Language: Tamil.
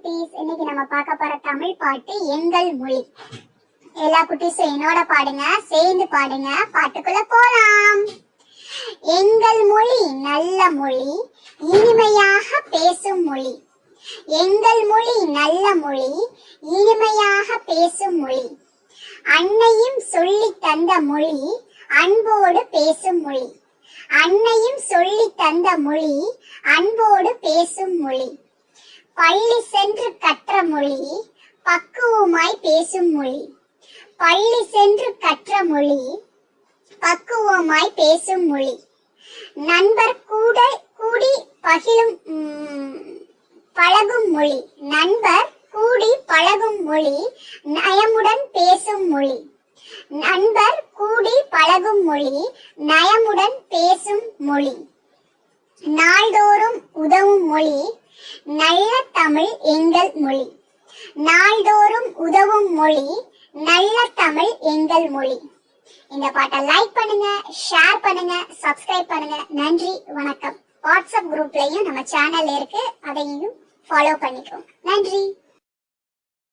குட்டீஸ், இன்னைக்கு நம்ம பார்க்க போற தமிழ் பாட்டு எங்கள் மொழி. எல்லா குட்டீஸும் என்னோட பாடுங்க, சேர்ந்து பாடுங்க. பாட்டுக்குள்ள போலாம். எங்கள் மொழி நல்ல மொழி, இனிமையாக பேசும் மொழி. எங்கள் மொழி நல்ல மொழி, இனிமையாக பேசும் மொழி. அன்னையும் சொல்லி தந்த மொழி, அன்போடு பேசும் மொழி. அன்னையும் சொல்லி தந்த மொழி, அன்போடு பேசும் மொழி. பள்ளி சென்று கற்ற மொழி, பக்குவமாய் பேசும் மொழி. பள்ளி சென்று கற்ற மொழி, பக்குவமாய் பேசும் மொழி. நண்பர் கூடி பழகும் மொழி. நண்பர் கூடி பழகும் மொழி, நயமுடன் பேசும் மொழி. நண்பர் கூடி பழகும் மொழி, நயமுடன் பேசும் மொழி. நாள்தோறும் உதவும் மொழி, நல்ல தமிழ் எங்கள் மொழி. நாள்தோறும் உதவும் மொழி, நல்ல தமிழ் எங்கள் மொழி. இந்த பாட்டை லைக் பண்ணுங்க, ஷேர் பண்ணுங்க, சப்ஸ்கிரைப் பண்ணுங்க. நன்றி, வணக்கம். வாட்ஸ்அப் குரூப்லயும் நம்ம சேனல் இருக்கு, அதையும் ஃபாலோ பண்ணிக்கோங்க. நன்றி.